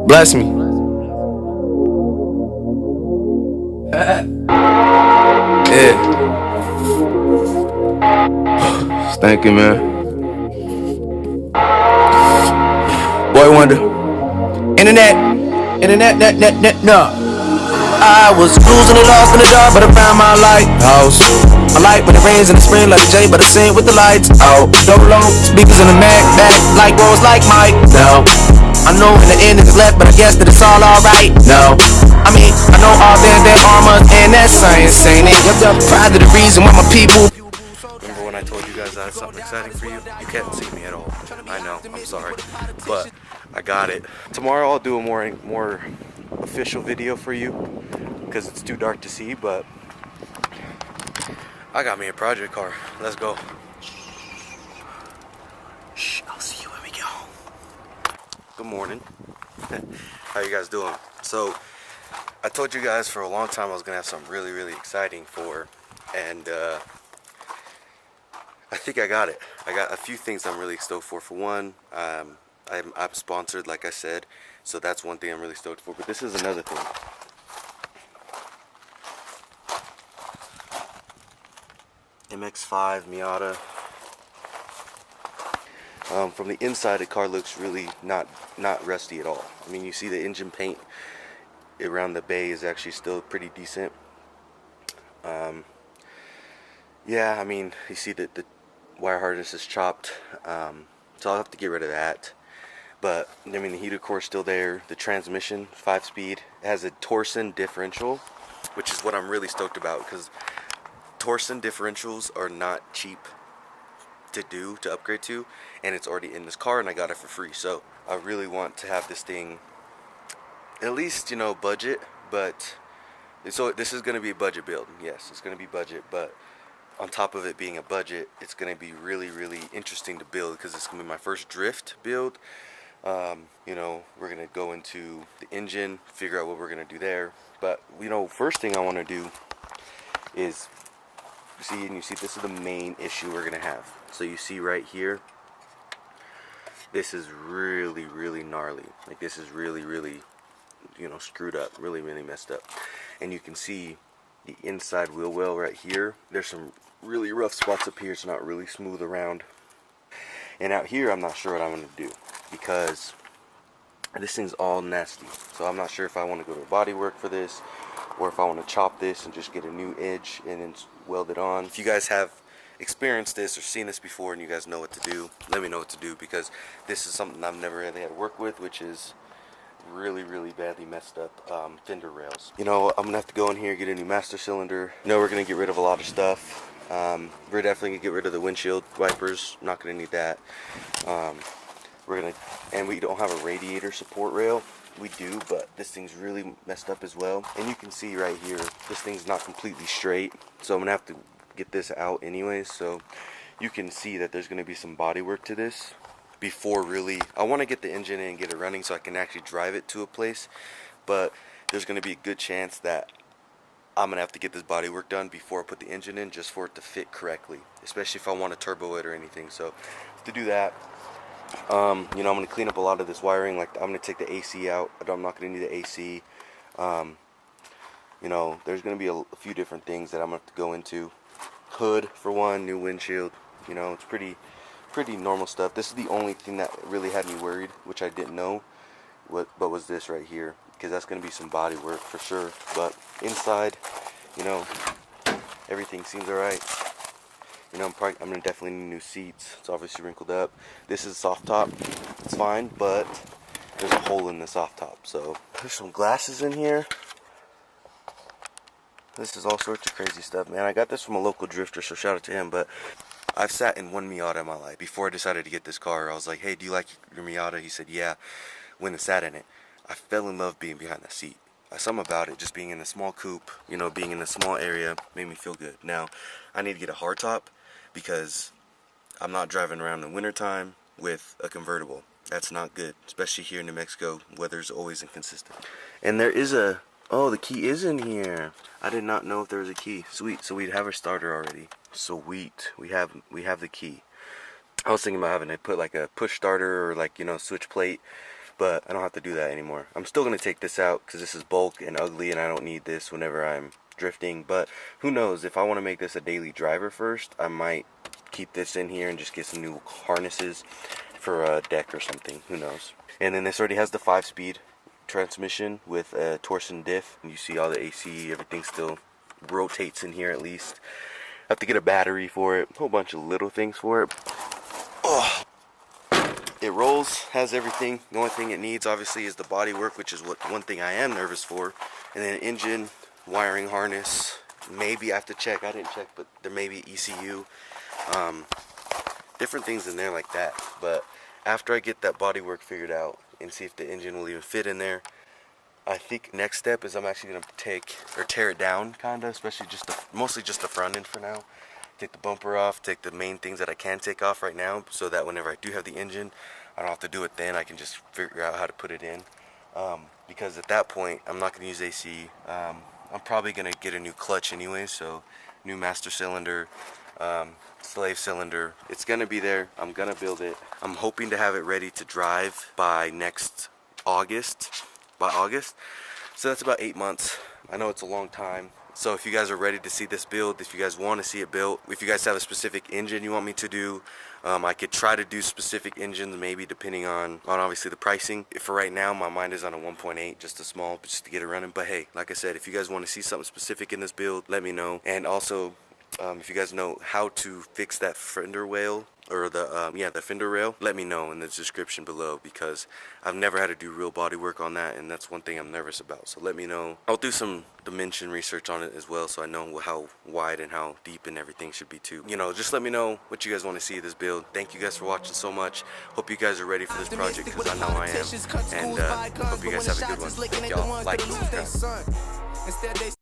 Bless me. Yeah. Thank you, man. Boy Wonder. Internet, no. I was losing and lost in the dark, but I found my lighthouse. I like when it rains in the spring, like a J, but I sing with the lights out. Dolo, speakers in the Mac, back, like rolls like Mike. No, I know in the end it's left, but I guess that it's all alright. No, I mean, I know all their armor and that science ain't it. Pride to the reason why my people. Remember when I told you guys I had something exciting for you? You can't see me at all. I know, I'm sorry. But I got it. Tomorrow I'll do a more official video for you because it's too dark to see, but I got me a project car. Let's go. Shh, I'll see you when we get home. Good morning. How you guys doing? So I told you guys for a long time I was gonna have something really exciting and I think I got it. I got a few things I'm really stoked for. For one, I'm sponsored, like I said, so that's one thing I'm really stoked for. But this is another thing. MX-5 Miata. From the inside, the car looks really not rusty at all. I mean, you see the engine paint around the bay is actually still pretty decent. Yeah, I mean, you see that the wire harness is chopped, so I'll have to get rid of that. But I mean, the heater core is still there. The transmission, 5-speed, has a Torsen differential, which is what I'm really stoked about, because Torsen differentials are not cheap to upgrade to, and it's already in this car, and I got it for free. So I really want to have this thing at least, you know, budget. But so this is going to be a budget build. Yes, it's going to be budget, but on top of it being a budget, it's going to be really interesting to build, because it's going to be my first drift build. You know, we're going to go into the engine, figure out what we're going to do there. But, you know, first thing I want to do is, you see this is the main issue we're going to have. So you see right here, this is really gnarly. Like, this is really, you know, screwed up, really messed up. And you can see the inside wheel well right here. There's some really rough spots up here. It's not really smooth around. And out here, I'm not sure what I'm going to do, because this thing's all nasty. So I'm not sure if I want to go to body work for this, or if I want to chop this and just get a new edge and then weld it on. If you guys have experienced this or seen this before and you guys know what to do, let me know what to do, because this is something I've never really had to work with, which is really badly messed up fender rails. You know, I'm gonna have to go in here, get a new master cylinder. You know, we're gonna get rid of a lot of stuff. We're definitely gonna get rid of the windshield wipers. Not gonna need that. And we don't have a radiator support rail. We do, but this thing's really messed up as well. And you can see right here, this thing's not completely straight, so I'm gonna have to get this out anyways. So you can see that there's gonna be some body work to this before really. I want to get the engine in and get it running so I can actually drive it to a place, but there's going to be a good chance that I'm going to have to get this body work done before I put the engine in, just for it to fit correctly, especially if I want to turbo it or anything. So to do that, you know, I'm going to clean up a lot of this wiring. Like, I'm going to take the AC out. I'm not going to need the AC. You know, there's going to be a few different things that I'm going to have to go into. Hood for one, new windshield. You know, it's pretty normal stuff. This is the only thing that really had me worried, which I didn't know but was this right here, because that's going to be some body work for sure. But inside, you know, everything seems alright. You know, I'm going to definitely need new seats. It's obviously wrinkled up. This is soft top. It's fine, but there's a hole in the soft top. So there's some glasses in here. This is all sorts of crazy stuff, man. I got this from a local drifter, so shout out to him. But I've sat in one Miata in my life. Before I decided to get this car, I was like, hey, do you like your Miata? He said, yeah. When I sat in it, I fell in love being behind that seat. Something about it, just being in a small coupe, you know, being in a small area, made me feel good. Now, I need to get a hardtop, because I'm not driving around in the wintertime with a convertible. That's not good, especially here in New Mexico. Weather's always inconsistent. And there is a, oh, the key is in here. I did not know if there was a key. Sweet, so we'd have our starter already. Sweet, we have the key. I was thinking about having to put like a push starter or, like, you know, switch plate, but I don't have to do that anymore. I'm still going to take this out because this is bulk and ugly and I don't need this whenever I'm drifting. But who knows, if I want to make this a daily driver first, I might keep this in here and just get some new harnesses for a deck or something. Who knows. And then this already has the 5-speed transmission with a torsion diff. You see all the AC, everything still rotates in here at least. I have to get a battery for it, a whole bunch of little things for it. Oh. It rolls, has everything. The only thing it needs obviously is the body work, which is one thing I am nervous for. And then engine, wiring harness, maybe I have to check, I didn't check, but there may be ECU. Different things in there like that. But after I get that body work figured out and see if the engine will even fit in there, I think next step is I'm actually going to take or tear it down, kind of, especially mostly just the front end for now. Take the bumper off, take the main things that I can take off right now, so that whenever I do have the engine, I don't have to do it then. I can just figure out how to put it in. Because at that point, I'm not going to use AC. I'm probably going to get a new clutch anyway, so new master cylinder, slave cylinder. It's going to be there. I'm going to build it. I'm hoping to have it ready to drive by next August. So that's about 8 months. I know it's a long time. So if you guys are ready to see this build, if you guys want to see it built, if you guys have a specific engine you want me to do, I could try to do specific engines, maybe depending on obviously the pricing. For right now, my mind is on a 1.8, just a small, just to get it running. But hey, like I said, if you guys want to see something specific in this build, let me know. And also, if you guys know how to fix that fender wheel, or the fender rail, let me know in the description below, because I've never had to do real body work on that, and that's one thing I'm nervous about. So let me know. I'll do some dimension research on it as well, so I know how wide and how deep and everything should be too. You know, just let me know what you guys want to see of this build. Thank you guys for watching so much. Hope you guys are ready for this project, because I know I am. And hope you guys have a good one. Y'all like and subscribe.